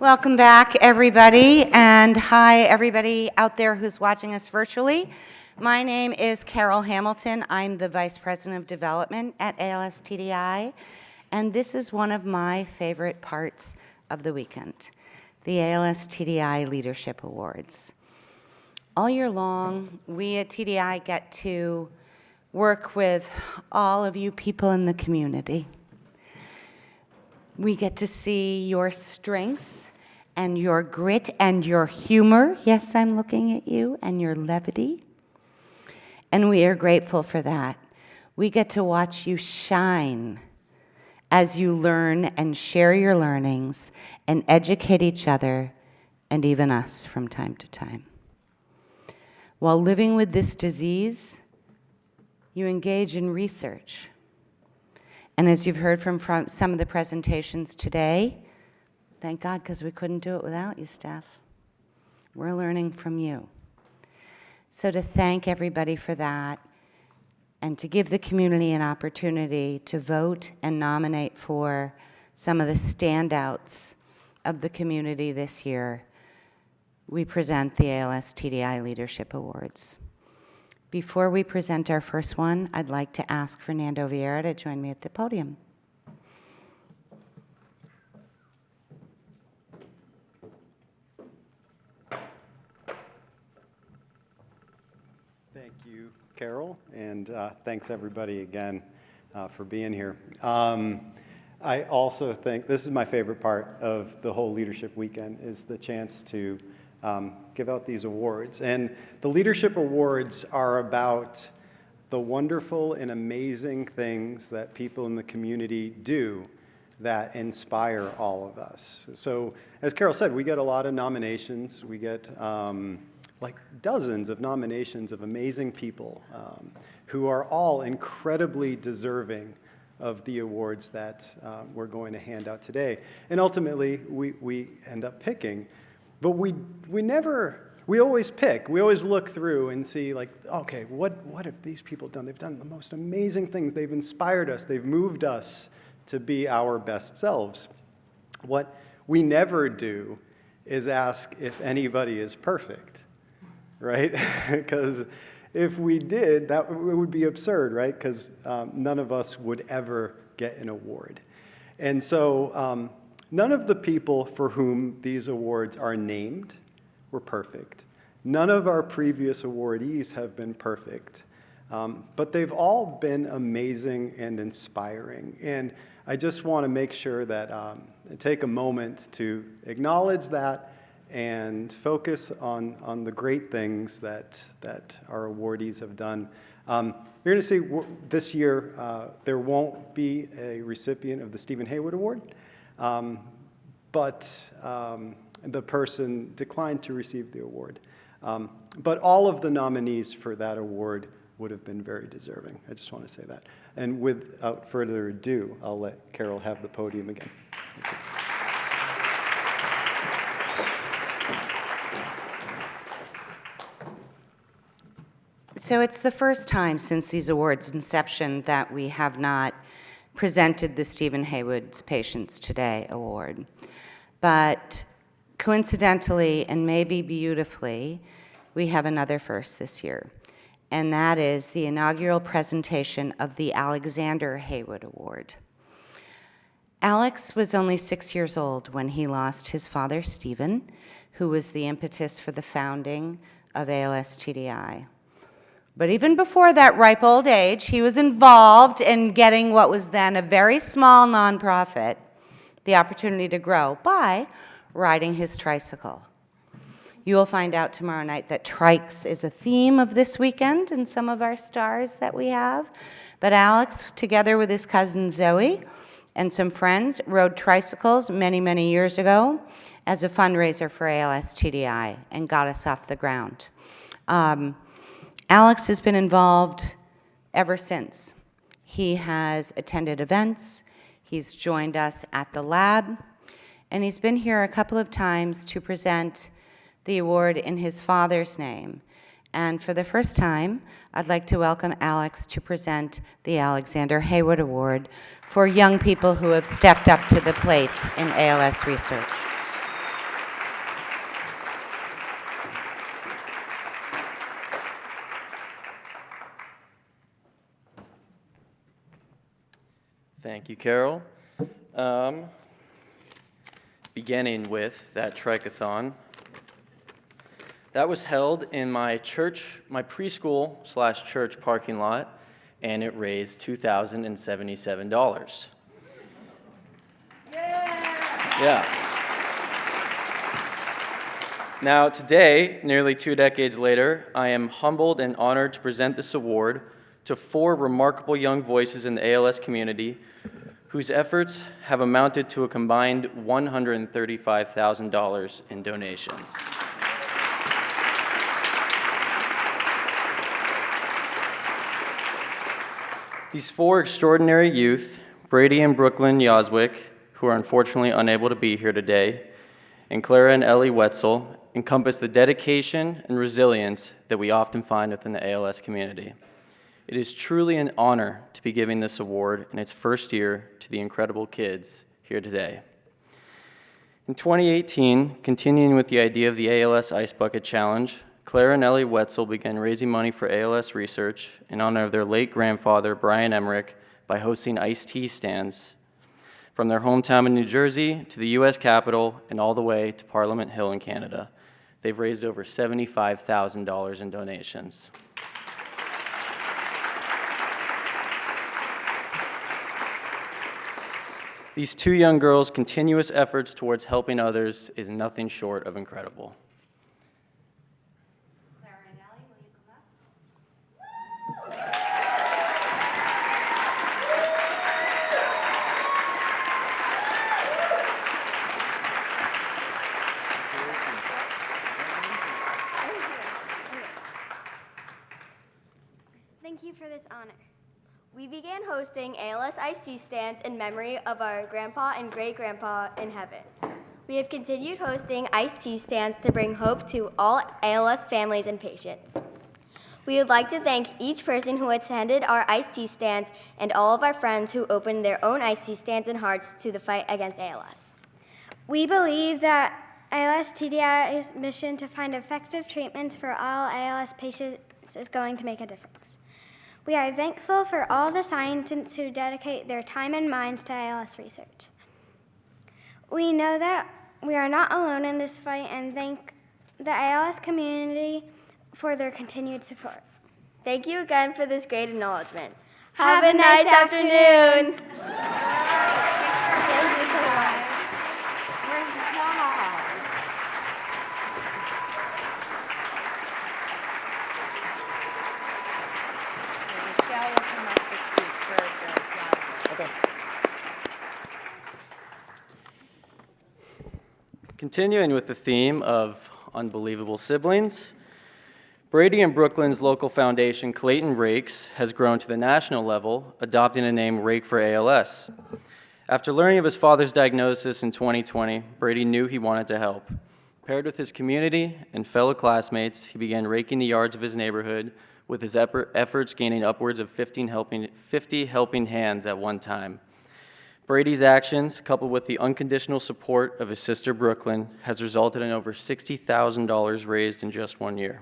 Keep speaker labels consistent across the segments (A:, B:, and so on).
A: Welcome back, everybody, and hi, everybody out there who's watching us virtually. My name is Carol Hamilton. I'm the Vice President of Development at ALS TDI, and this is one of my favorite parts of the weekend, the ALS TDI Leadership Awards. All year long, we at TDI get to work with all of you people in the community. We get to see your strength and your grit and your humor. Yes, I'm looking at you, and your levity. And we are grateful for that. We get to watch you shine as you learn and share your learnings and educate each other and even us from time to time. While living with this disease, you engage in research. And as you've heard from some of the presentations today, thank God, because we couldn't do it without you, Steph. We're learning from you. So to thank everybody for that, and to give the community an opportunity to vote and nominate for some of the standouts of the community this year, we present the ALS TDI Leadership Awards. Before we present our first one, I'd like to ask Fernando Vieira to join me at the podium.
B: Thank you, Carol, and thanks everybody again for being here. I also think this is my favorite part of the whole leadership weekend is the chance to give out these awards. And the leadership awards are about the wonderful and amazing things that people in the community do that inspire all of us. So as Carol said, we get a lot of nominations. We get like dozens of nominations of amazing people who are all incredibly deserving of the awards that we're going to hand out today. And ultimately, we end up picking. But we always pick. We always look through and see, like, okay, what have these people done? They've done the most amazing things. They've inspired us. They've moved us to be our best selves. What we never do is ask if anybody is perfect, right? Because if we did, it would be absurd, right? Because none of us would ever get an award. And so none of the people for whom these awards are named were perfect. None of our previous awardees have been perfect. But they've all been amazing and inspiring. And I just want to make sure that take a moment to acknowledge that and focus on the great things that our awardees have done. You're going to see this year there won't be a recipient of the Stephen Haywood Award, but the person declined to receive the award. But all of the nominees for that award would have been very deserving. I just want to say that. And without further ado, I'll let Carol have the podium again. Thank you.
A: So it's the first time since these awards' inception that we have not presented the Stephen Haywood's Patients Today Award. But coincidentally, and maybe beautifully, we have another first this year, and that is the inaugural presentation of the Alexander Haywood Award. Alex was only 6 years old when he lost his father, Stephen, who was the impetus for the founding of ALS TDI. But even before that ripe old age, he was involved in getting what was then a very small nonprofit the opportunity to grow by riding his tricycle. You will find out tomorrow night that trikes is a theme of this weekend and some of our stars that we have. But Alex, together with his cousin Zoe and some friends, rode tricycles many, many years ago as a fundraiser for ALS TDI and got us off the ground. Alex has been involved ever since. He has attended events, he's joined us at the lab, and he's been here a couple of times to present the award in his father's name. And for the first time, I'd like to welcome Alex to present the Alexander Haywood Award for young people who have stepped up to the plate in ALS research.
C: you, Carol. Beginning with that triathlon. That was held in my preschool/church parking lot, and it raised $2,077. Yeah. Now, today, nearly 2 decades later, I am humbled and honored to present this award to 4 remarkable young voices in the ALS community whose efforts have amounted to a combined $135,000 in donations. These 4 extraordinary youth, Brady and Brooklyn Yoswick, who are unfortunately unable to be here today, and Clara and Ellie Wetzel, encompass the dedication and resilience that we often find within the ALS community. It is truly an honor to be giving this award in its first year to the incredible kids here today. In 2018, continuing with the idea of the ALS Ice Bucket Challenge, Clara and Ellie Wetzel began raising money for ALS research in honor of their late grandfather, Brian Emmerich, by hosting iced tea stands from their hometown in New Jersey to the U.S. Capitol and all the way to Parliament Hill in Canada. They've raised over $75,000 in donations. These 2 young girls' continuous efforts towards helping others is nothing short of incredible.
A: Clara and Ellie, will you come up?
D: Thank you for this honor. We began hosting ALS iced tea stands in memory of our grandpa and great-grandpa in heaven. We have continued hosting iced tea stands to bring hope to all ALS families and patients. We would like to thank each person who attended our iced tea stands and all of our friends who opened their own iced tea stands and hearts to the fight against ALS.
E: We believe that ALS TDI's mission to find effective treatments for all ALS patients is going to make a difference. We are thankful for all the scientists who dedicate their time and minds to ALS research. We know that we are not alone in this fight and thank the ALS community for their continued support.
D: Thank you again for this great acknowledgement. Have a nice afternoon.
A: Thank you so much. Great job. Michelle will come up to speak for the job.
C: Okay. Continuing with the theme of unbelievable siblings, Brady and Brooklyn's local foundation, Clayton Rakes, has grown to the national level, adopting the name Rake for ALS. After learning of his father's diagnosis in 2020, Brady knew he wanted to help. Paired with his community and fellow classmates, he began raking the yards of his neighborhood, with his efforts gaining upwards of 50 helping hands at one time. Brady's actions, coupled with the unconditional support of his sister Brooklyn, has resulted in over $60,000 raised in just 1 year.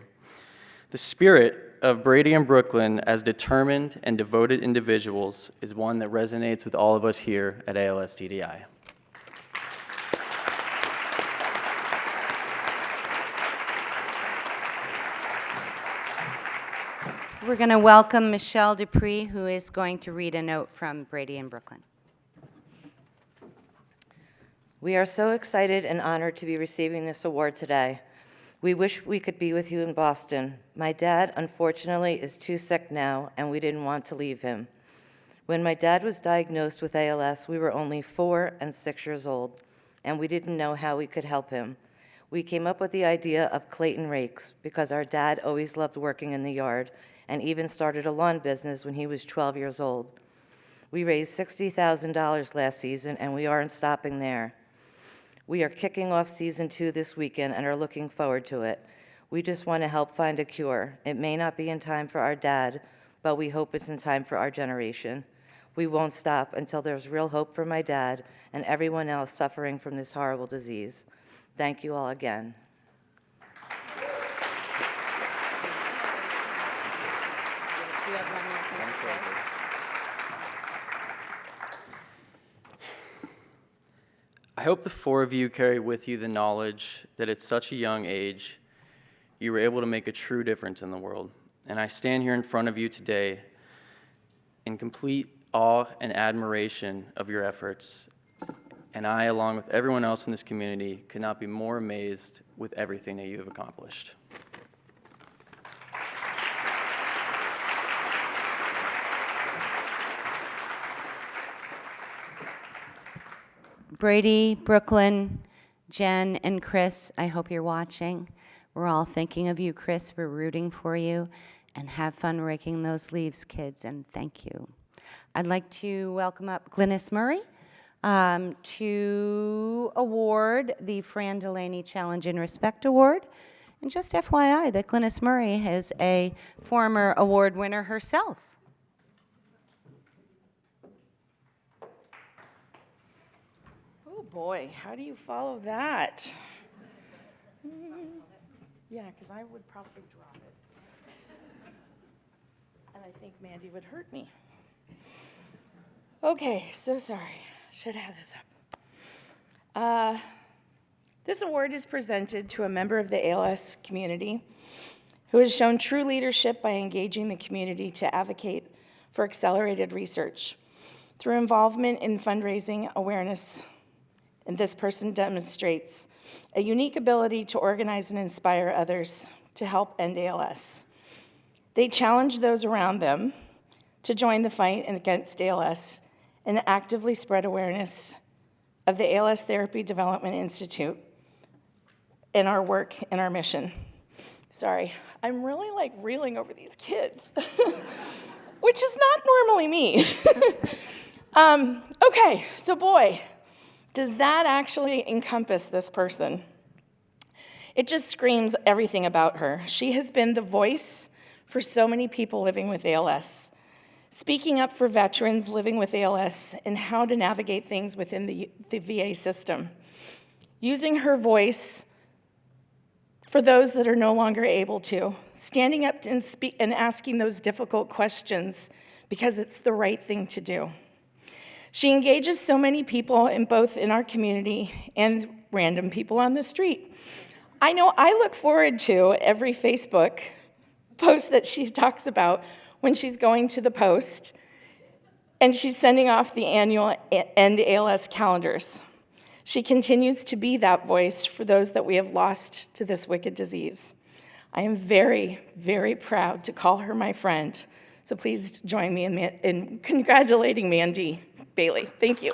C: The spirit of Brady and Brooklyn as determined and devoted individuals is one that resonates with all of us here at ALS TDI.
A: We're going to welcome Michelle Dupree, who is going to read a note from Brady and Brooklyn.
F: We are so excited and honored to be receiving this award today. We wish we could be with you in Boston. My dad, unfortunately, is too sick now, and we didn't want to leave him. When my dad was diagnosed with ALS, we were only 4 and 6 years old, and we didn't know how we could help him. We came up with the idea of Clayton Rakes because our dad always loved working in the yard and even started a lawn business when he was 12 years old. We raised $60,000 last season, and we aren't stopping there. We are kicking off season 2 this weekend and are looking forward to it. We just want to help find a cure. It may not be in time for our dad, but we hope it's in time for our generation. We won't stop until there's real hope for my dad and everyone else suffering from this horrible disease. Thank you all again.
C: I hope the four of you carry with you the knowledge that at such a young age, you were able to make a true difference in the world. And I stand here in front of you today in complete awe and admiration of your efforts. And I, along with everyone else in this community, could not be more amazed with everything that you have accomplished.
A: Brady, Brooklyn, Jen, and Chris, I hope you're watching. We're all thinking of you, Chris. We're rooting for you. And have fun raking those leaves, kids, and thank you. I'd like to welcome up Glynis Murray to award the Fran Delaney Challenge in Respect Award. And just FYI that Glynis Murray is a former award winner herself.
G: Oh boy, how do you follow that? Yeah, because I would probably drop it. And I think Mandy would hurt me. Okay, so sorry. Should have this up. This award is presented to a member of the ALS community who has shown true leadership by engaging the community to advocate for accelerated research through involvement in fundraising awareness. And this person demonstrates a unique ability to organize and inspire others to help end ALS. They challenge those around them to join the fight against ALS and actively spread awareness of the ALS Therapy Development Institute and our work and our mission. Sorry, I'm really like reeling over these kids, which is not normally me. Okay, so boy, does that actually encompass this person? It just screams everything about her. She has been the voice for so many people living with ALS, speaking up for veterans living with ALS and how to navigate things within the VA system, using her voice for those that are no longer able to, standing up and asking those difficult questions because it's the right thing to do. She engages so many people in both in our community and random people on the street. I know I look forward to every Facebook post that she talks about when she's going to the post and she's sending off the annual End ALS calendars. She continues to be that voice for those that we have lost to this wicked disease. I am very, very proud to call her my friend. So please join me in congratulating Mandy Bailey. Thank you.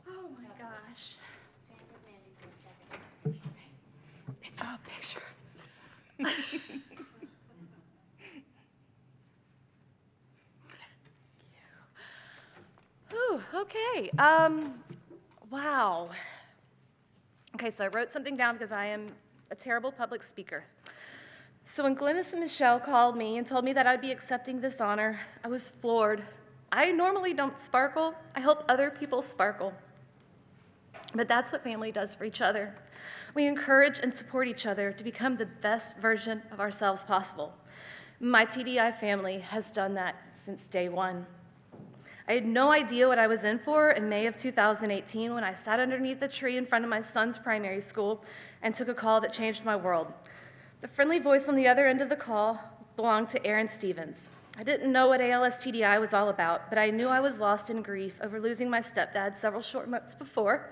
H: Oh my gosh. Oh, picture. Ooh, okay. Wow. Okay, so I wrote something down because I am a terrible public speaker. So when Glynis and Michelle called me and told me that I'd be accepting this honor, I was floored. I normally don't sparkle. I help other people sparkle. But that's what family does for each other. We encourage and support each other to become the best version of ourselves possible. My TDI family has done that since day one. I had no idea what I was in for in May of 2018 when I sat underneath a tree in front of my son's primary school and took a call that changed my world. The friendly voice on the other end of the call belonged to Aaron Stevens. I didn't know what ALS TDI was all about, but I knew I was lost in grief over losing my stepdad several short months before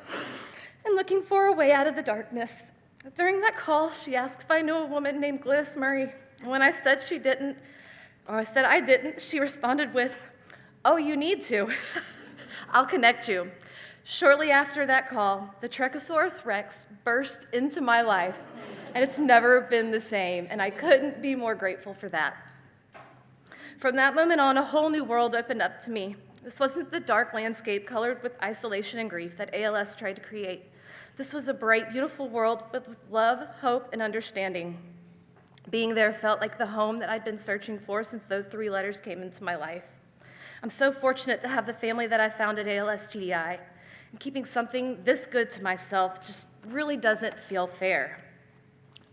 H: and looking for a way out of the darkness. During that call, she asked if I knew a woman named Glynis Murray. And when I said I didn't, she responded with, "Oh, you need to. I'll connect you." Shortly after that call, the Trichosaurus Rex burst into my life, and it's never been the same, and I couldn't be more grateful for that. From that moment on, a whole new world opened up to me. This wasn't the dark landscape colored with isolation and grief that ALS tried to create. This was a bright, beautiful world filled with love, hope, and understanding. Being there felt like the home that I'd been searching for since those 3 letters came into my life. I'm so fortunate to have the family that I found at ALS TDI, and keeping something this good to myself just really doesn't feel fair.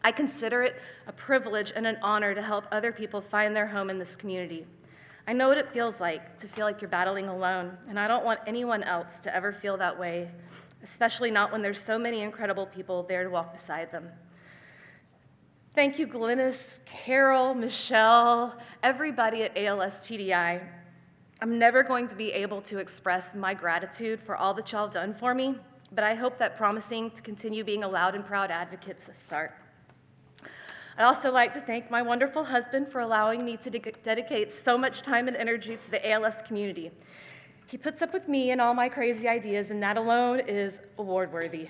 H: I consider it a privilege and an honor to help other people find their home in this community. I know what it feels like to feel like you're battling alone, and I don't want anyone else to ever feel that way, especially not when there's so many incredible people there to walk beside them. Thank you, Glynis, Carol, Michelle, everybody at ALS TDI. I'm never going to be able to express my gratitude for all that y'all have done for me, but I hope that promising to continue being a loud and proud advocate is a start. I'd also like to thank my wonderful husband for allowing me to dedicate so much time and energy to the ALS community. He puts up with me and all my crazy ideas, and that alone is award-worthy.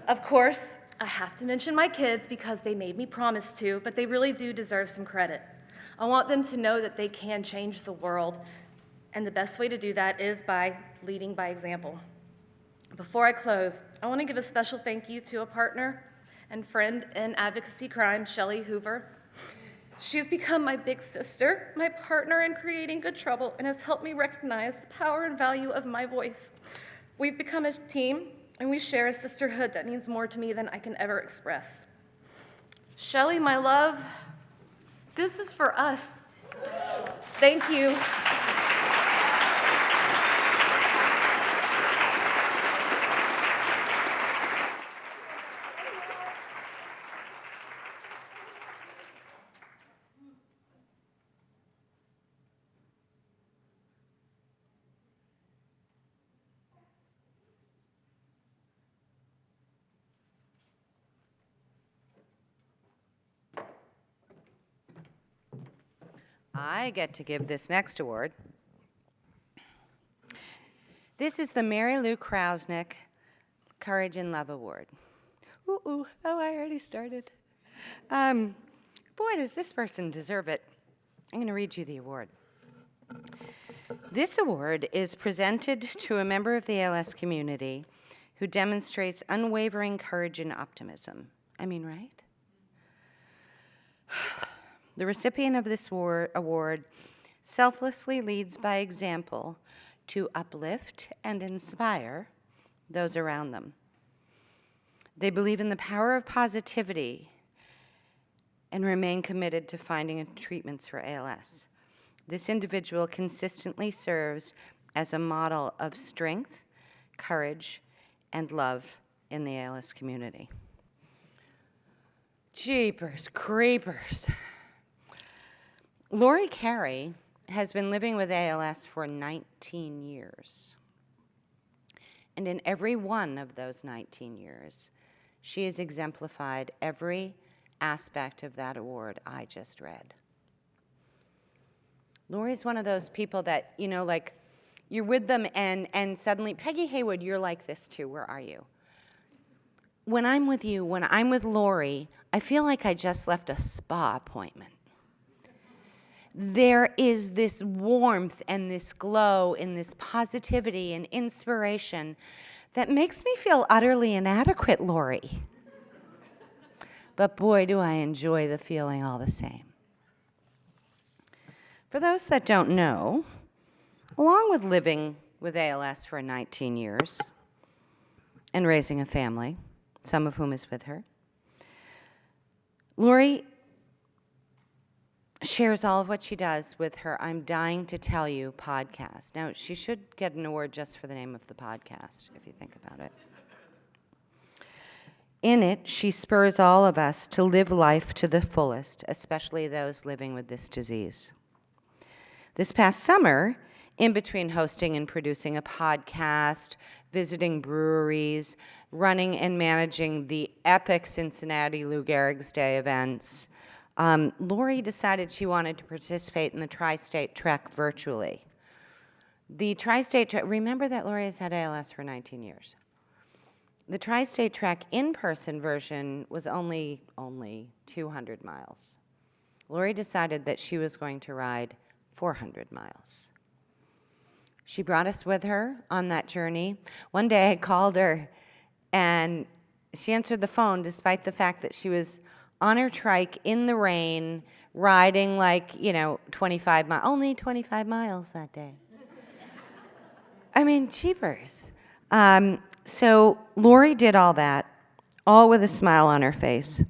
H: Of course, I have to mention my kids because they made me promise to, but they really do deserve some credit. I want them to know that they can change the world, and the best way to do that is by leading by example. Before I close, I want to give a special thank you to a partner and friend in advocacy crime, Shelley Hoover. She has become my big sister, my partner in creating good trouble, and has helped me recognize the power and value of my voice. We've become a team, and we share a sisterhood that means more to me than I can ever express. Shelley, my love, this is for us. Thank you.
A: I get to give this next award. This is the Mary Lou Krausnick Courage and Love Award. Oh, I already started. Boy, does this person deserve it. I'm going to read you the award. This award is presented to a member of the ALS community who demonstrates unwavering courage and optimism. I mean, right? The recipient of this award selflessly leads by example to uplift and inspire those around them. They believe in the power of positivity and remain committed to finding treatments for ALS. This individual consistently serves as a model of strength, courage, and love in the ALS community. Jeepers creepers. Lori Carey has been living with ALS for 19 years. And in every one of those 19 years, she has exemplified every aspect of that award I just read. Lori's one of those people that, you know, like, you're with them and suddenly, Peggy Haywood, you're like this too, where are you? When I'm with you, when I'm with Lori, I feel like I just left a spa appointment. There is this warmth and this glow and this positivity and inspiration that makes me feel utterly inadequate, Lori. But boy, do I enjoy the feeling all the same. For those that don't know, along with living with ALS for 19 years and raising a family, some of whom is with her, Lori shares all of what she does with her I'm Dying to Tell You podcast. Now, she should get an award just for the name of the podcast, if you think about it. In it, she spurs all of us to live life to the fullest, especially those living with this disease. This past summer, in between hosting and producing a podcast, visiting breweries, running and managing the epic Cincinnati Lou Gehrig's Day events, Lori decided she wanted to participate in the Tri-State Trek virtually. The Tri-State Trek, remember that Lori has had ALS for 19 years. The Tri-State Trek in-person version was only 200 miles. Lori decided that she was going to ride 400 miles. She brought us with her on that journey. One day I called her and she answered the phone despite the fact that she was on her trike in the rain, riding like, 25 miles, only 25 miles that day. I mean, cheapers. So Lori did all that, all with a smile on her face,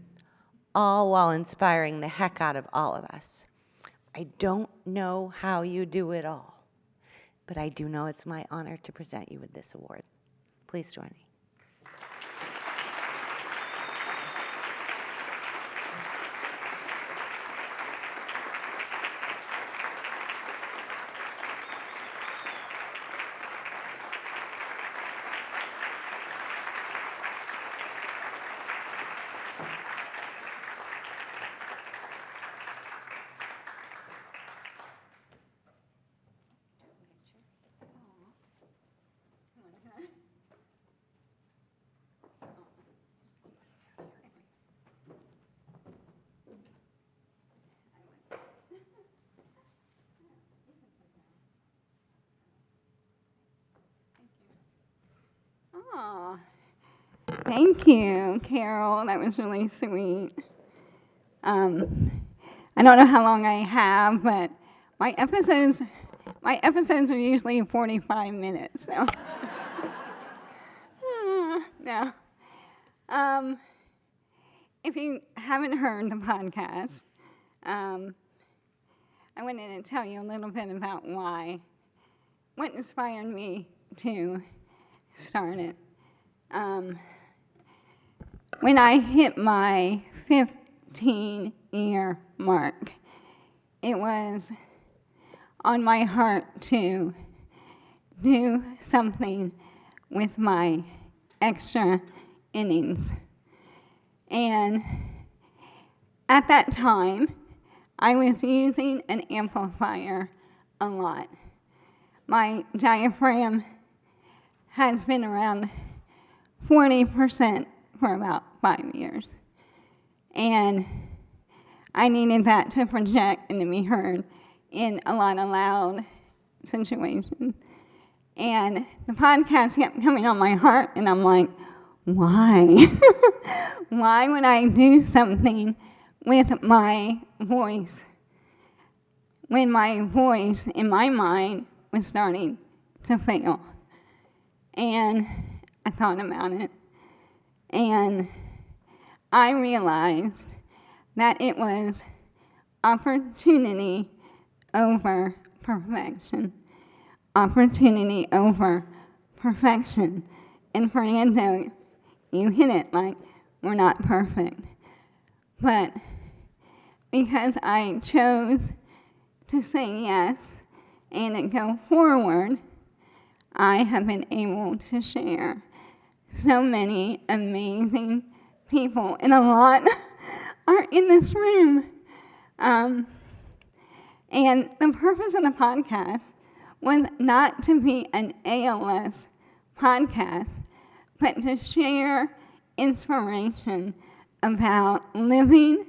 A: all while inspiring the heck out of all of us. I don't know how you do it all, but I do know it's my honor to present you with this award. Please join me.
I: Aw, thank you, Carol. That was really sweet. I don't know how long I have, but my episodes are usually 45 minutes. So, no. If you haven't heard the podcast, I wanted to tell you a little bit about what inspired me to start it. When I hit my 15-year mark, it was on my heart to do something with my extra innings. And at that time, I was using an amplifier a lot. My diaphragm has been around 40% for about 5 years. And I needed that to project and to be heard in a lot of loud situations. And the podcast kept coming on my heart, and I'm like, why? Why would I do something with my voice when my voice in my mind was starting to fail? And I thought about it, and I realized that it was opportunity over perfection. Opportunity over perfection. And Fernando, you hit it, like, we're not perfect. But because I chose to say yes and to go forward, I have been able to share so many amazing people, and a lot are in this room. And the purpose of the podcast was not to be an ALS podcast, but to share inspiration about living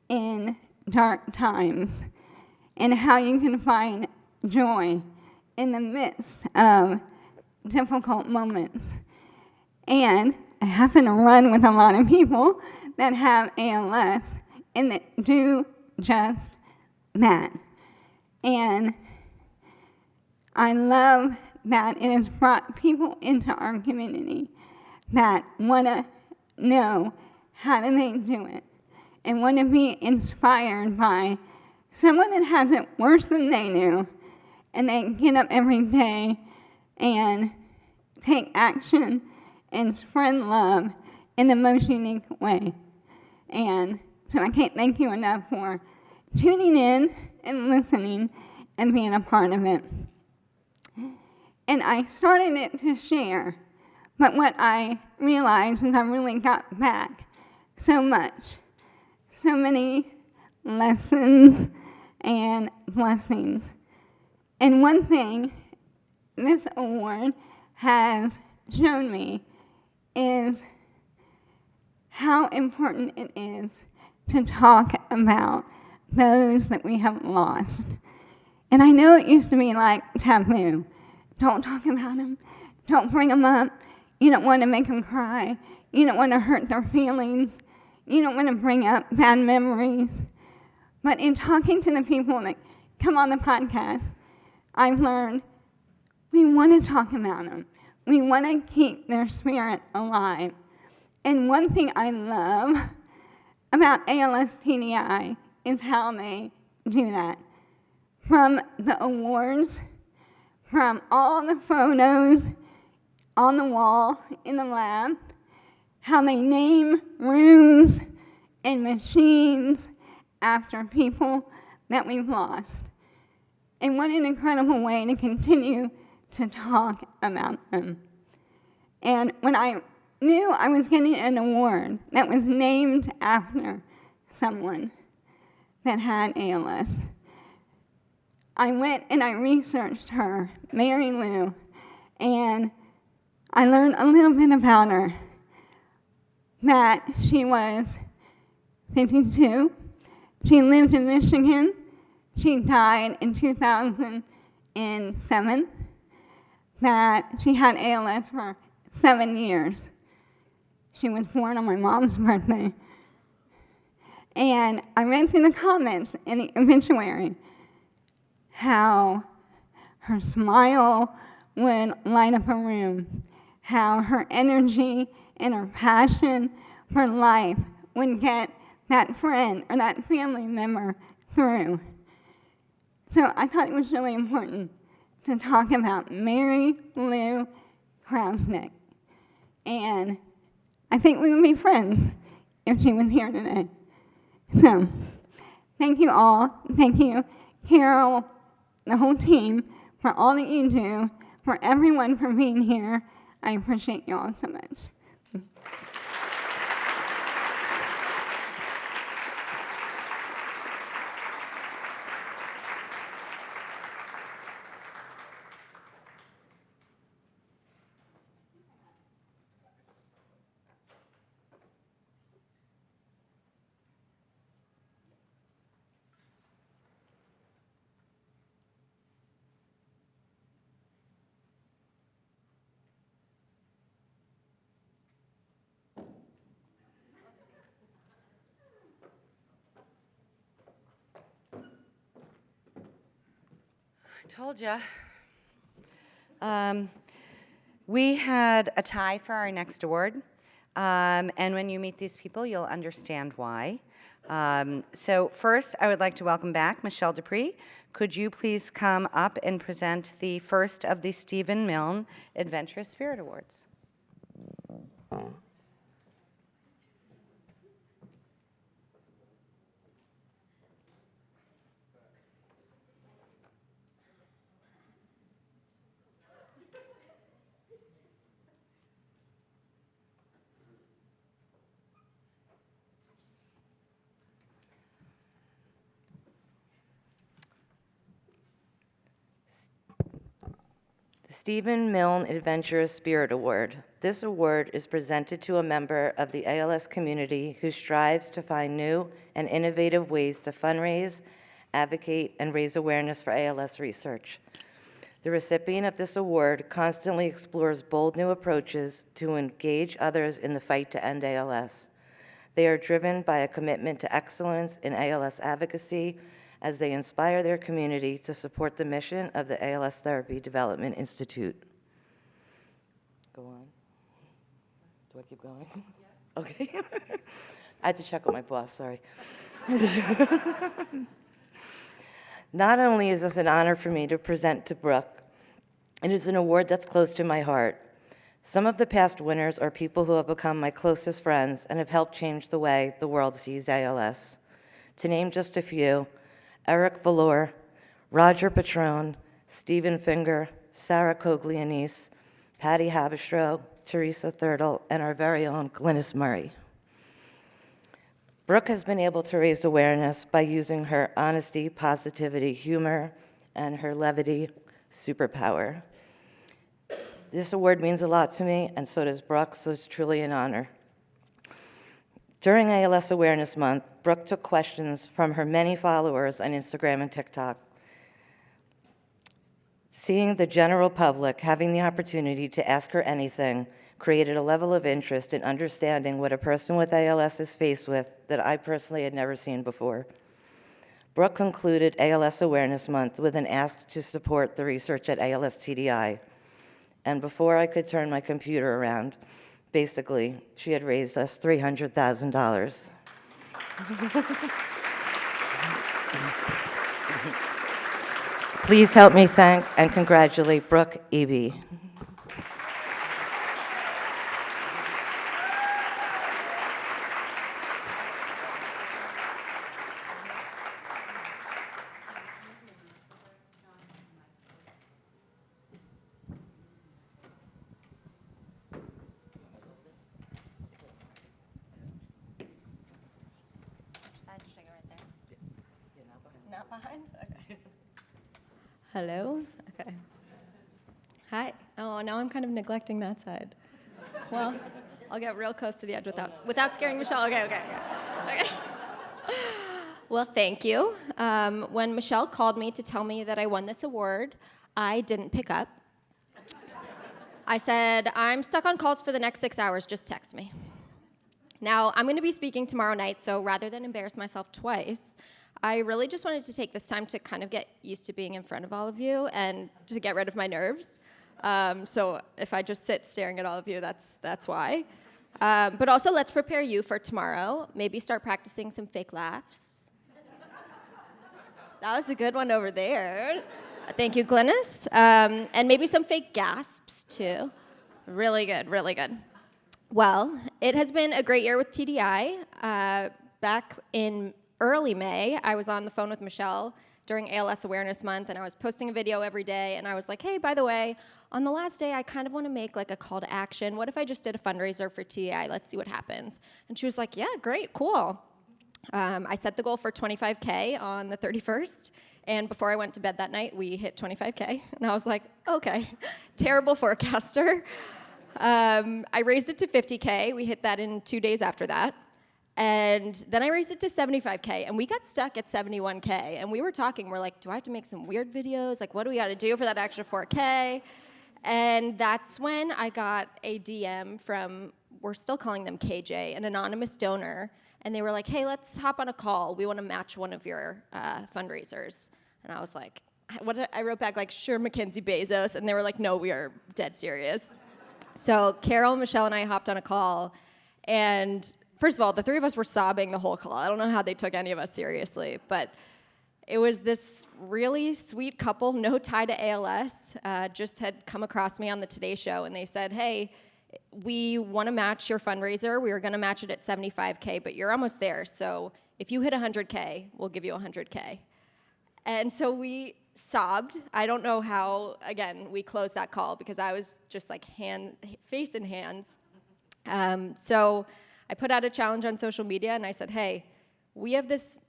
I: in dark times and how you can find joy in the midst of difficult moments. And I happen to run with a lot of people that have ALS and that do just that. And I love that it has brought people into our community that want to know how do they do it and want to be inspired by someone that has it worse than they do, and they get up every day and take action and spread love in the most unique way. And so I can't thank you enough for tuning in and listening and being a part of it. And I started it to share, but what I realized is I really got back so much, so many lessons and blessings. And one thing this award has shown me is how important it is to talk about those that we have lost. And I know it used to be like taboo. Don't talk about them. Don't bring them up. You don't want to make them cry. You don't want to hurt their feelings. you don't want to bring up bad memories. But in talking to the people that come on the podcast, I've learned we want to talk about them. We want to keep their spirit alive. And one thing I love about ALS TDI is how they do that. From the awards, from all the photos on the wall in the lab, how they name rooms and machines after people that we've lost. And what an incredible way to continue to talk about them. And when I knew I was getting an award that was named after someone that had ALS, I went and I researched her, Mary Lou, and I learned a little bit about her, that she was 52, she lived in Michigan, she died in 2007, that she had ALS for 7 years. She was born on my mom's birthday. And I read through the comments in the obituary how her smile would light up a room, how her energy and her passion for life would get that friend or that family member through. So I thought it was really important to talk about Mary Lou Krausnick. And I think we would be friends if she was here today. So, thank you all. Thank you, Carol, the whole team, for all that you do, for everyone for being here. I appreciate you all so much.
A: Told ya. We had a tie for our next award, and when you meet these people, you'll understand why. So first, I would like to welcome back Michelle Dupree. Could you please come up and present the first of the Stephen Milne Adventurous Spirit Awards?
F: Stephen Milne Adventurous Spirit Award. This award is presented to a member of the ALS community who strives to find new and innovative ways to fundraise, advocate, and raise awareness for ALS research. The recipient of this award constantly explores bold new approaches to engage others in the fight to end ALS. They are driven by a commitment to excellence in ALS advocacy as they inspire their community to support the mission of the ALS Therapy Development Institute. Go on. Do I keep going? Yeah. Okay. I had to check with my boss, sorry. Not only is this an honor for me to present to Brooke, it is an award that's close to my heart. Some of the past winners are people who have become my closest friends and have helped change the way the world sees ALS. To name just a few, Eric Valor, Roger Patrone, Stephen Finger, Sarah Coglianese, Patty Habistro, Teresa Thurtle, and our very own Glynis Murray. Brooke has been able to raise awareness by using her honesty, positivity, humor, and her levity superpower. This award means a lot to me, and so does Brooke, so it's truly an honor. During ALS Awareness Month, Brooke took questions from her many followers on Instagram and TikTok. Seeing the general public having the opportunity to ask her anything created a level of interest in understanding what a person with ALS is faced with that I personally had never seen before. Brooke concluded ALS Awareness Month with an ask to support the research at ALS TDI. And before I could turn my computer around, basically, she had raised us $300,000. Please help me thank and congratulate Brooke Eby.
J: Not behind? Okay. Hello? Okay. Hi. Oh, now I'm kind of neglecting that side. Well, I'll get real close to the edge without scaring Michelle. Okay. Well, thank you. When Michelle called me to tell me that I won this award, I didn't pick up. I said, I'm stuck on calls for the next 6 hours, just text me. Now, I'm going to be speaking tomorrow night, so rather than embarrass myself twice, I really just wanted to take this time to kind of get used to being in front of all of you and to get rid of my nerves. So if I just sit staring at all of you, that's why. But also, let's prepare you for tomorrow. Maybe start practicing some fake laughs. That was a good one over there. Thank you, Glynis. And maybe some fake gasps, too. Really good, really good. Well, it has been a great year with TDI. Back in early May, I was on the phone with Michelle during ALS Awareness Month, and I was posting a video every day, and I was like, hey, by the way, on the last day, I kind of want to make like a call to action. What if I just did a fundraiser for TDI? Let's see what happens. And she was like, yeah, great, cool. I set the goal for $25K on the 31st, and before I went to bed that night, we hit $25K, and I was like, okay, terrible forecaster. I raised it to $50K. We hit that in 2 days after that. And then I raised it to $75K, and we got stuck at $71K. And we were talking, we're like, do I have to make some weird videos? Like, what do we got to do for that extra $4K? And that's when I got a DM from, we're still calling them KJ, an anonymous donor. And they were like, hey, let's hop on a call. We want to match one of your fundraisers. And I was like, I wrote back, like, sure, Mackenzie Bezos. And they were like, no, we are dead serious. So Carol, Michelle, and I hopped on a call. And first of all, the three of us were sobbing the whole call. I don't know how they took any of us seriously, but it was this really sweet couple, no tie to ALS, just had come across me on the Today Show, and they said, hey, we want to match your fundraiser. We were going to match it at $75K, but you're almost there, so if you hit $100K, we'll give you $100K. And so we sobbed. I don't know how, again, we closed that call because I was just like face in hands. So I put out a challenge on social media, and I said, hey, we have this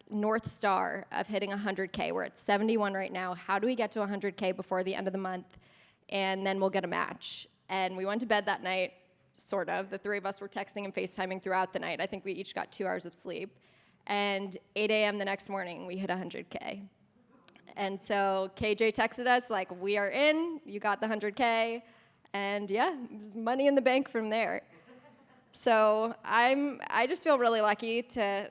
J: North Star of hitting 100K. We're at 71 right now. How do we get to 100K before the end of the month? And then we'll get a match. And we went to bed that night, sort of. The three of us were texting and FaceTiming throughout the night. I think we each got 2 hours of sleep. And 8 a.m. the next morning, we hit 100K. And so KJ texted us, like, we are in, you got the 100K. And yeah, it was money in the bank from there. So I just feel really lucky to,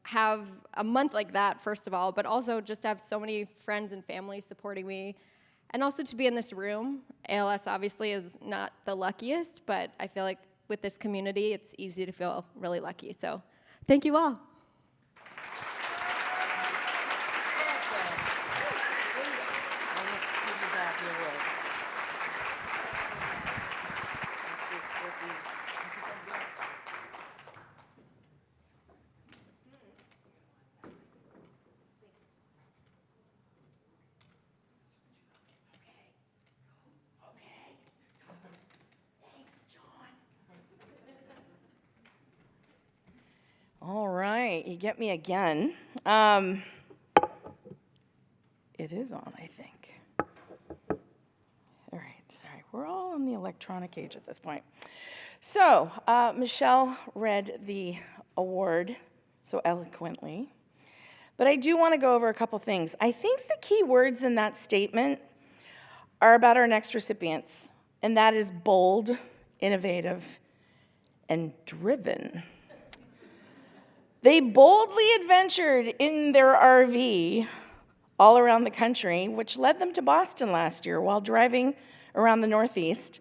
J: have a month like that, first of all, but also just have so many friends and family supporting me. And also to be in this room. ALS obviously is not the luckiest, but I feel like with this community, it's easy to feel really lucky. So thank you all.
G: All right, you get me again. It is on, I think. All right, sorry. We're all in the electronic age at this point. So, Michelle read the award so eloquently, but I do want to go over a couple things. I think the key words in that statement are about our next recipients and that is bold, innovative, and driven. They boldly adventured in their RV all around the country, which led them to Boston last year while driving around the Northeast,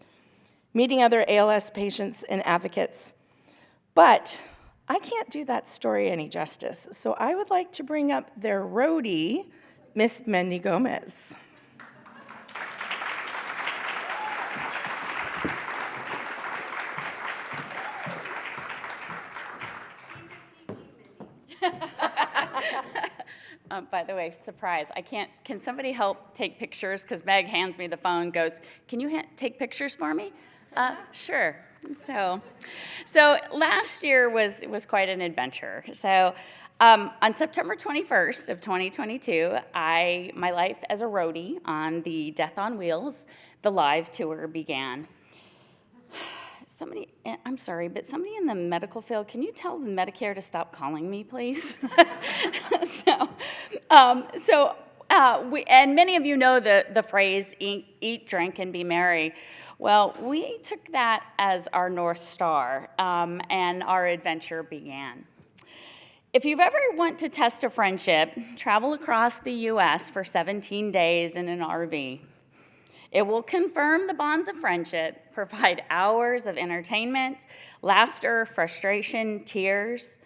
G: meeting other ALS patients and advocates. But I can't do that story any justice, so I would like to bring up their roadie, Miss Mendy Gomez.
K: By the way, surprise, I can't, can somebody help take pictures? Because Meg hands me the phone, goes, can you take pictures for me? Sure. So last year was quite an adventure. So on September 21st of 2022, my life as a roadie on the Death on Wheels, the live tour began. I'm sorry, but somebody in the medical field, can you tell Medicare to stop calling me, please? And many of you know the phrase, eat, drink, and be merry. Well, we took that as our North Star, and our adventure began. If you've ever want to test a friendship, travel across the U.S. for 17 days in an RV. It will confirm the bonds of friendship, provide hours of entertainment, laughter, frustration, tears.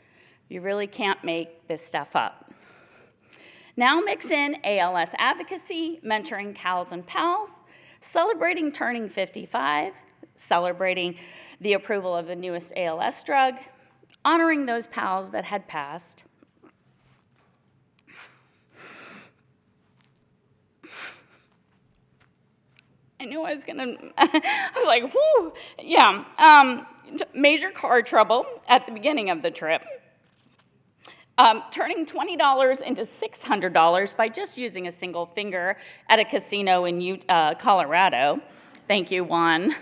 K: You really can't make this stuff up. Now mix in ALS advocacy, mentoring cows and pals, celebrating turning 55, celebrating the approval of the newest ALS drug, honoring those pals that had passed. I knew I was I was like, whoo, yeah. Major car trouble at the beginning of the trip. Turning $20 into $600 by just using a single finger at a casino in Colorado. Thank you, Juan.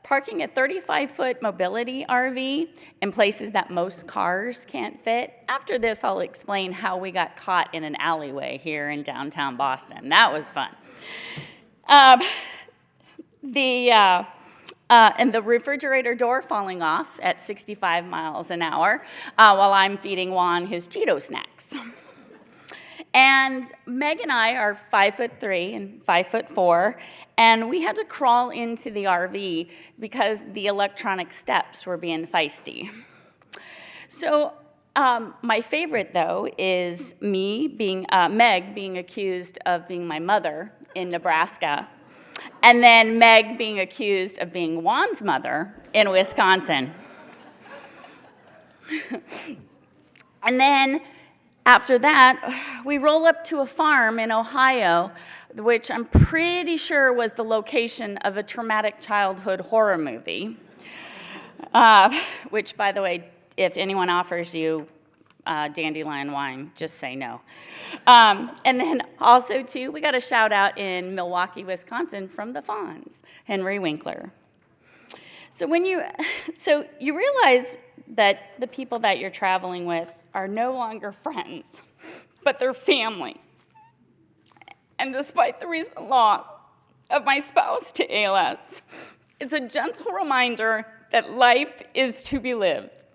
K: Parking a 35-foot mobility RV in places that most cars can't fit. After this, I'll explain how we got caught in an alleyway here in downtown Boston. That was fun. And the refrigerator door falling off at 65 miles an hour while I'm feeding Juan his Cheeto snacks. And Meg and I are 5'3" and 5'4", and we had to crawl into the RV because the electronic steps were being feisty. So my favorite, though, is Meg being accused of being my mother in Nebraska, and then Meg being accused of being Juan's mother in Wisconsin. And then after that, we roll up to a farm in Ohio, which I'm pretty sure was the location of a traumatic childhood horror movie, which, by the way, if anyone offers you dandelion wine, just say no. And then also, too, we got a shout out in Milwaukee, Wisconsin from the Fonz, Henry Winkler. So you realize that the people that you're traveling with are no longer friends, but they're family. And despite the recent loss of my spouse to ALS, it's a gentle reminder that life is to be lived.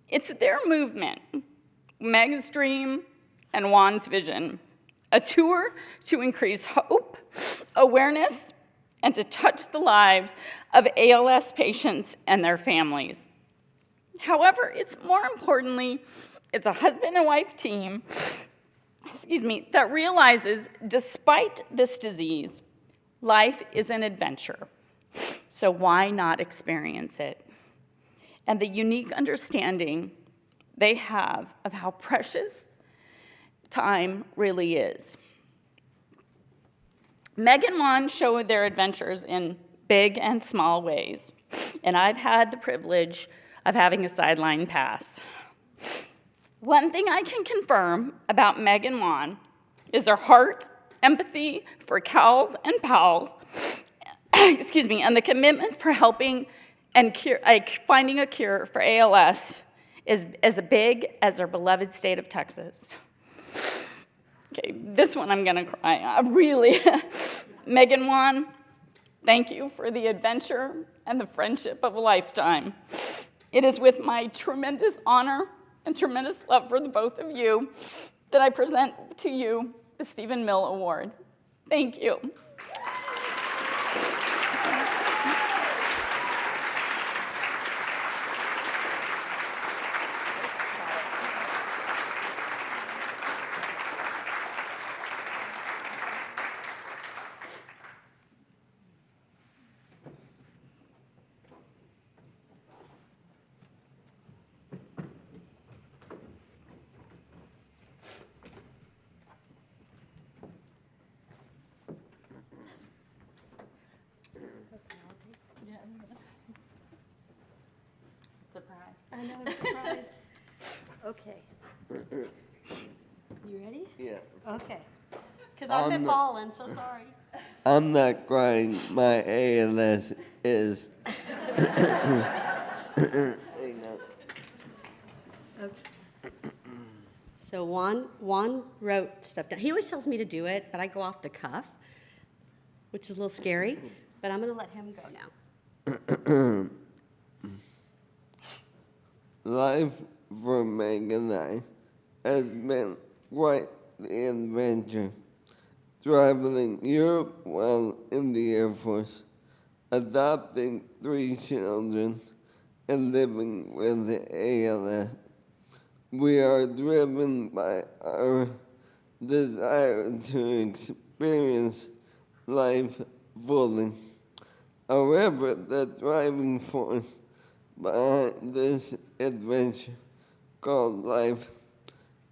K: It's their movement, Meg's dream and Juan's vision, a tour to increase hope, awareness, and to touch the lives of ALS patients and their families. However, it's more importantly, it's a husband and wife team, that realizes despite this disease, life is an adventure. So why not experience it? And the unique understanding they have of how precious time really is. Meg and Juan show their adventures in big and small ways, and I've had the privilege of having a sideline pass. One thing I can confirm about Meg and Juan is their heart, empathy for cows and pals, and the commitment for helping and finding a cure for ALS is as big as their beloved state of Texas. Okay, this one I'm gonna cry. I really, Megan Wan, thank you for the adventure and the friendship of a lifetime. It is with my tremendous honor and tremendous love for the both of you that I present to you the Stephen Mill Award. Thank you. Surprise.
L: I know, I'm surprised. Okay. You ready?
M: Yeah.
L: Okay. Because I've been falling, so sorry.
M: I'm not crying. My ALS is. Say no.
L: Okay. So Juan wrote stuff down. He always tells me to do it, but I go off the cuff, which is a little scary. But I'm going to let him go now.
M: Life for Meg and I has been quite the adventure. Traveling Europe while in the Air Force, adopting 3 children, and living with the ALS. We are driven by our desire to experience life fully. However, the driving force behind this adventure called life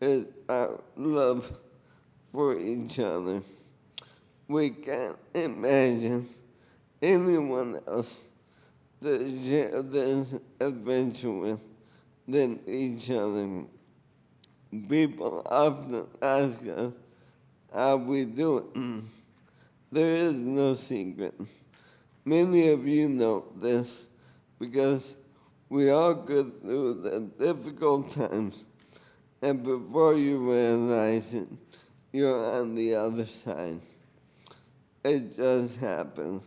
M: is our love for each other. We can't imagine anyone else to share this adventure with than each other. People often ask us how we do it. There is no secret. Many of you know this because we all go through the difficult times, and before you realize it, you're on the other side. It just happens.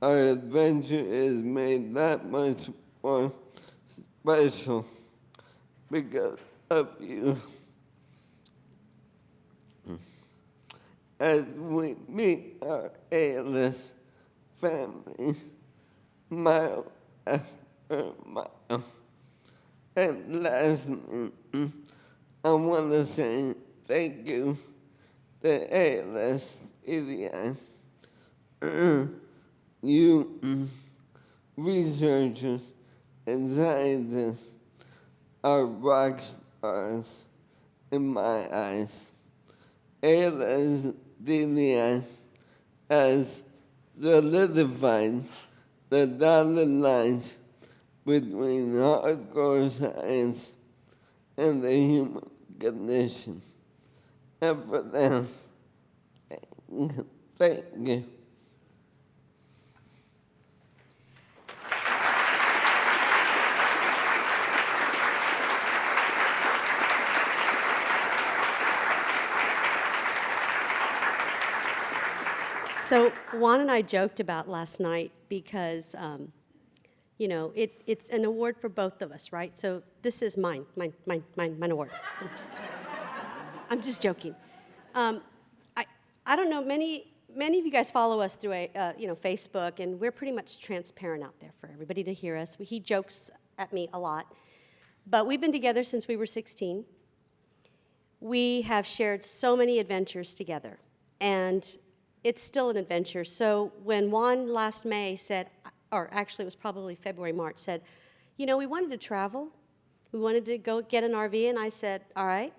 M: Our adventure is made that much more special because of you. As we meet our ALS family, mile after mile. And lastly, I want to say thank you to ALS TDI. You researchers and scientists are rock stars in my eyes. ALS TDI has solidified the dotted lines between hardcore science and the human condition. And for them, thank you.
L: So Juan and I joked about last night because, you know, it's an award for both of us, right? So this is mine award. I'm just joking. I don't know, many of you guys follow us through Facebook, and we're pretty much transparent out there for everybody to hear us. He jokes at me a lot, but we've been together since we were 16. We have shared so many adventures together, and it's still an adventure. So when Juan last May said, or actually it was probably February, March, said, you know, we wanted to travel. We wanted to go get an RV, and I said, all right.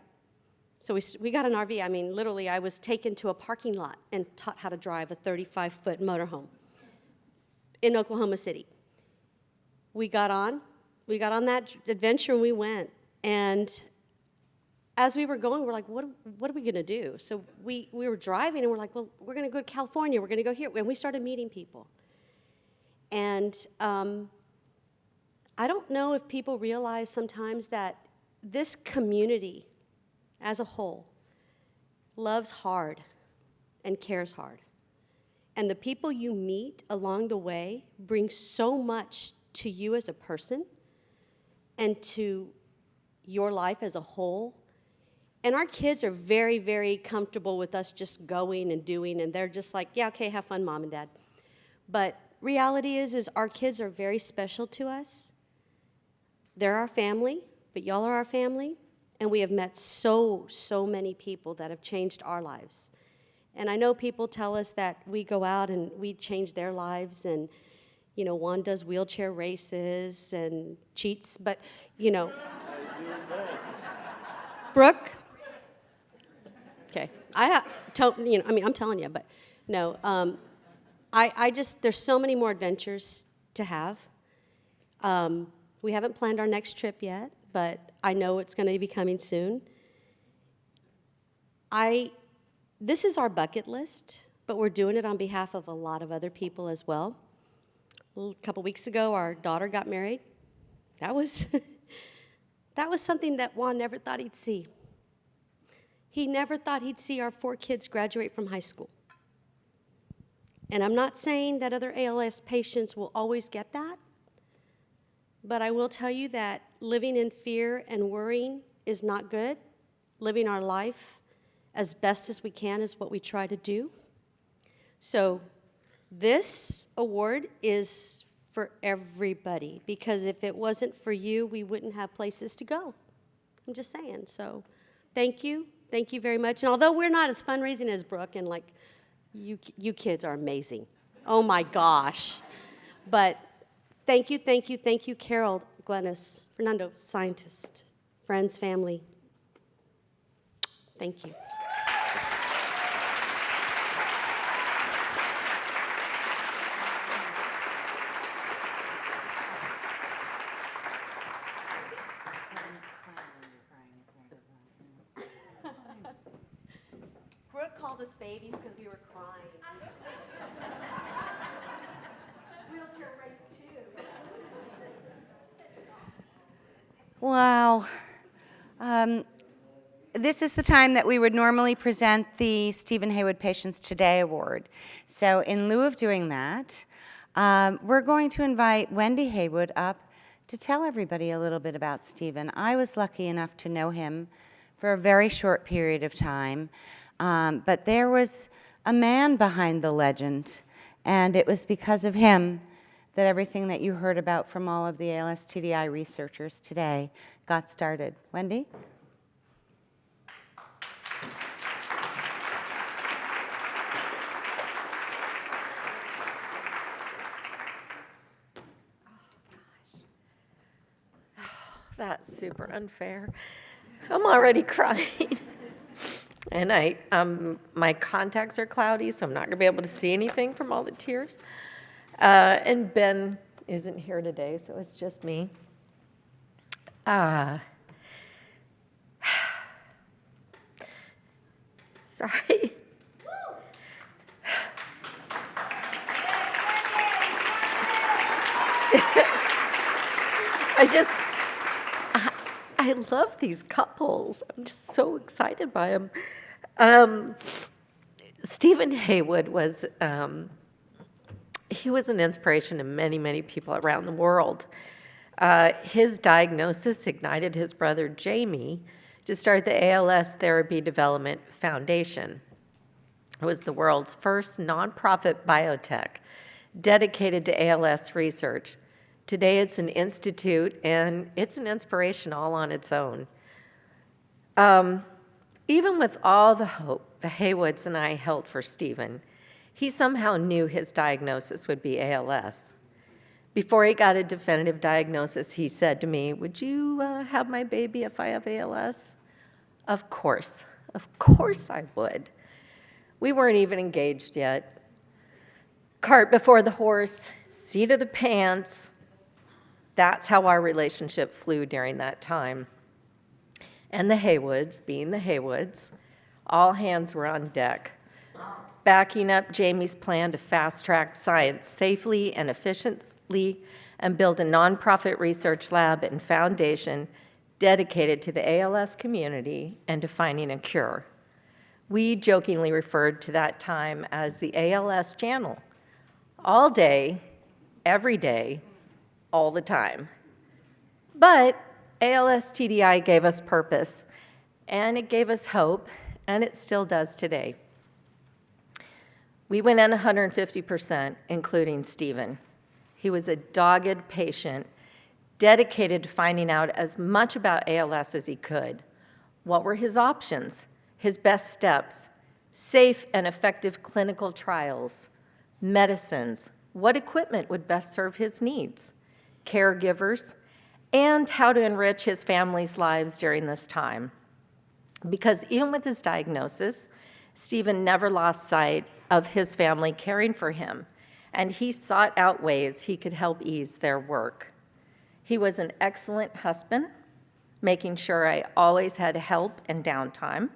L: So we got an RV. I mean, literally, I was taken to a parking lot and taught how to drive a 35-foot motorhome in Oklahoma City. We got on that adventure, and we went. And as we were going, we're like, what are we going to do? So we were driving, and we're like, well, we're going to go to California. We're going to go here. And we started meeting people. And I don't know if people realize sometimes that this community as a whole loves hard and cares hard. And the people you meet along the way bring so much to you as a person and to your life as a whole. And our kids are very, very comfortable with us just going and doing, and they're just like, yeah, okay, have fun, Mom and Dad. But reality is our kids are very special to us. They're our family, but y'all are our family, and we have met so many people that have changed our lives. And I know people tell us that we go out and we change their lives, and, you know, Juan does wheelchair races and cheats, but, you know. Brooke? Okay. I'm telling you, but no. I just, there's so many more adventures to have. We haven't planned our next trip yet, but I know it's going to be coming soon. This is our bucket list, but we're doing it on behalf of a lot of other people as well. A couple weeks ago, our daughter got married. That was that was something that Juan never thought he'd see. He never thought he'd see our 4 kids graduate from high school. And I'm not saying that other ALS patients will always get that, but I will tell you that living in fear and worrying is not good. Living our life as best as we can is what we try to do. So this award is for everybody, because if it wasn't for you, we wouldn't have places to go. I'm just saying. So thank you very much. And although we're not as fundraising as Brooke, and like you kids are amazing, oh my gosh, but thank you, Carol, Glennis, Fernando, scientist, friends, family. Thank you. Brooke called us babies because we were crying. Wheelchair race too.
A: Wow. This is the time that we would normally present the Stephen Haywood Patients Today Award. So in lieu of doing that, we're going to invite Wendy Haywood up to tell everybody a little bit about Stephen. I was lucky enough to know him for a very short period of time, but there was a man behind the legend, and it was because of him that everything that you heard about from all of the ALS TDI researchers today got started. Wendy?
N: That's super unfair. I'm already crying. And my contacts are cloudy, so I'm not going to be able to see anything from all the tears. And Ben isn't here today, so it's just me. Sorry. I love these couples. I'm just so excited by them. Stephen Haywood was, he was an inspiration to many, many people around the world. His diagnosis ignited his brother Jamie to start the ALS Therapy Development Foundation. It was the world's first nonprofit biotech dedicated to ALS research. Today it's an institute, and it's an inspiration all on its own. Even with all the hope the Haywoods and I held for Stephen, he somehow knew his diagnosis would be ALS. Before he got a definitive diagnosis, he said to me, "Would you have my baby if I have ALS?" Of course I would. We weren't even engaged yet. Cart before the horse, seat of the pants. That's how our relationship flew during that time. And the Haywoods, being the Haywoods, all hands were on deck, backing up Jamie's plan to fast-track science safely and efficiently and build a nonprofit research lab and foundation dedicated to the ALS community and to finding a cure. We jokingly referred to that time as the ALS channel. All day, every day, all the time. But ALS TDI gave us purpose, and it gave us hope, and it still does today. We went in 150%, including Stephen. He was a dogged patient, dedicated to finding out as much about ALS as he could. What were his options, his best steps, safe and effective clinical trials, medicines, what equipment would best serve his needs, caregivers, and how to enrich his family's lives during this time. Because even with his diagnosis, Stephen never lost sight of his family caring for him, and he sought out ways he could help ease their work. He was an excellent husband, making sure I always had help and downtime.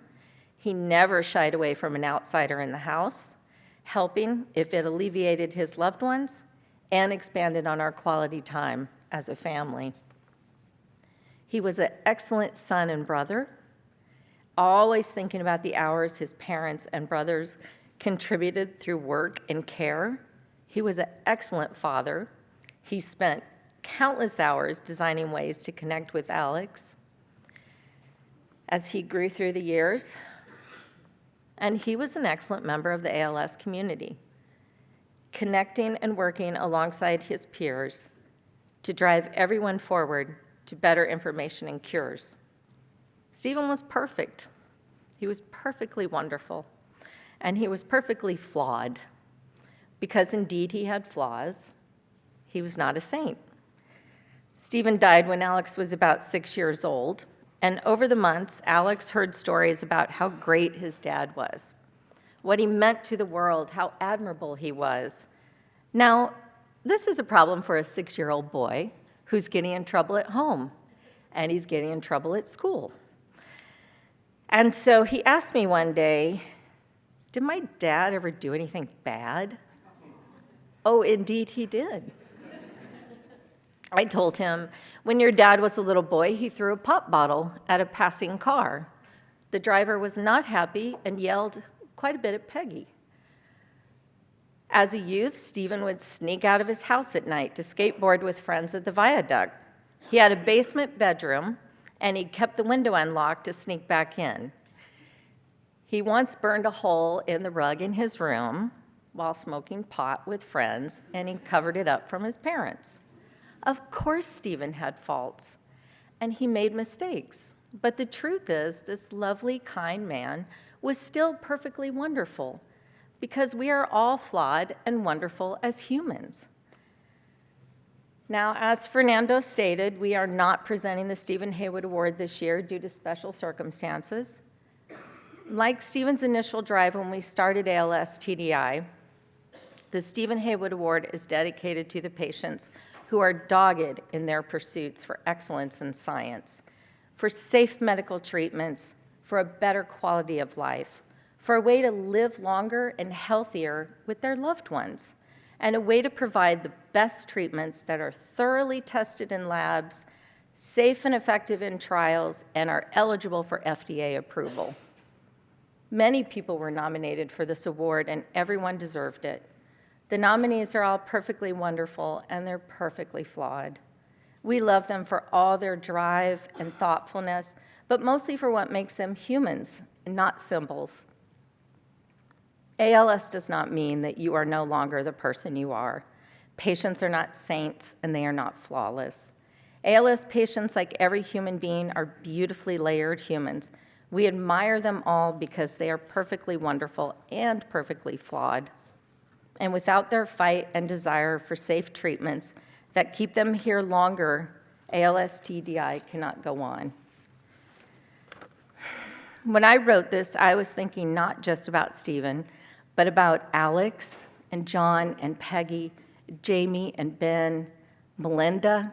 N: He never shied away from an outsider in the house, helping if it alleviated his loved ones and expanded on our quality time as a family. He was an excellent son and brother, always thinking about the hours his parents and brothers contributed through work and care. He was an excellent father. He spent countless hours designing ways to connect with Alex as he grew through the years. And he was an excellent member of the ALS community, connecting and working alongside his peers to drive everyone forward to better information and cures. Stephen was perfect. He was perfectly wonderful. And he was perfectly flawed, because indeed he had flaws. He was not a saint. Stephen died when Alex was about 6 years old, and over the months, Alex heard stories about how great his dad was, what he meant to the world, how admirable he was. Now, this is a problem for a 6-year-old boy who's getting in trouble at home, and he's getting in trouble at school. And so he asked me one day, "Did my dad ever do anything bad?" Oh, indeed he did. I told him, when your dad was a little boy, he threw a pop bottle at a passing car. The driver was not happy and yelled quite a bit at Peggy. As a youth, Stephen would sneak out of his house at night to skateboard with friends at the viaduct. He had a basement bedroom, and he kept the window unlocked to sneak back in. He once burned a hole in the rug in his room while smoking pot with friends, and he covered it up from his parents. Of course, Stephen had faults, and he made mistakes. But the truth is, this lovely, kind man was still perfectly wonderful, because we are all flawed and wonderful as humans. Now, as Fernando stated, we are not presenting the Stephen Haywood Award this year due to special circumstances. Like Stephen's initial drive when we started ALS TDI, the Stephen Haywood Award is dedicated to the patients who are dogged in their pursuits for excellence in science, for safe medical treatments, for a better quality of life, for a way to live longer and healthier with their loved ones, and a way to provide the best treatments that are thoroughly tested in labs, safe and effective in trials, and are eligible for FDA approval. Many people were nominated for this award, and everyone deserved it. The nominees are all perfectly wonderful, and they're perfectly flawed. We love them for all their drive and thoughtfulness, but mostly for what makes them humans, and not symbols. ALS does not mean that you are no longer the person you are. Patients are not saints, and they are not flawless. ALS patients, like every human being, are beautifully layered humans. We admire them all because they are perfectly wonderful and perfectly flawed. And without their fight and desire for safe treatments that keep them here longer, ALS TDI cannot go on. When I wrote this, I was thinking not just about Stephen, but about Alex and John and Peggy, Jamie and Ben, Melinda,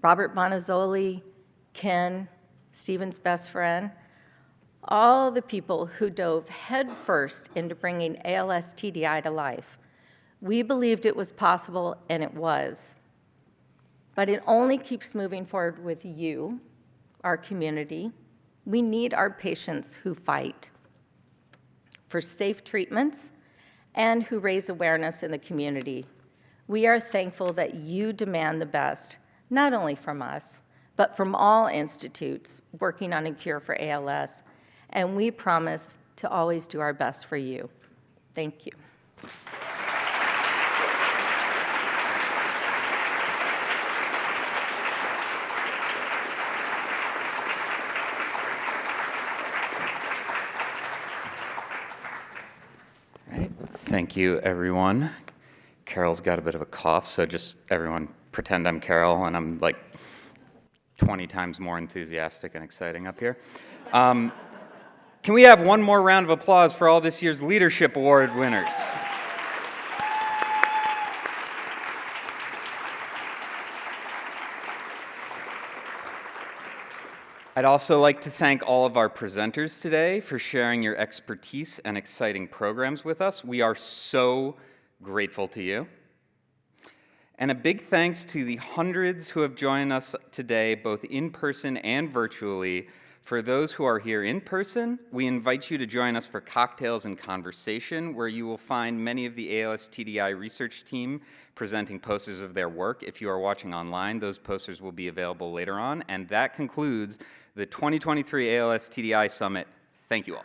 N: Robert Bonazzoli, Ken, Stephen's best friend, all the people who dove headfirst into bringing ALS TDI to life. We believed it was possible, and it was. But it only keeps moving forward with you, our community. We need our patients who fight. for safe treatments, and who raise awareness in the community. We are thankful that you demand the best, not only from us, but from all institutes working on a cure for ALS, and we promise to always do our best for you. Thank you.
O: Right. Thank you, everyone. Carol's got a bit of a cough, so just everyone pretend I'm Carol, and I'm like 20 times more enthusiastic and exciting up here. Can we have one more round of applause for all this year's Leadership Award winners? I'd also like to thank all of our presenters today for sharing your expertise and exciting programs with us. We are so grateful to you. And a big thanks to the hundreds who have joined us today, both in person and virtually. For those who are here in person, we invite you to join us for cocktails and conversation, where you will find many of the ALS TDI research team presenting posters of their work. If you are watching online, those posters will be available later on. And that concludes the 2023 ALS TDI Summit. Thank you all.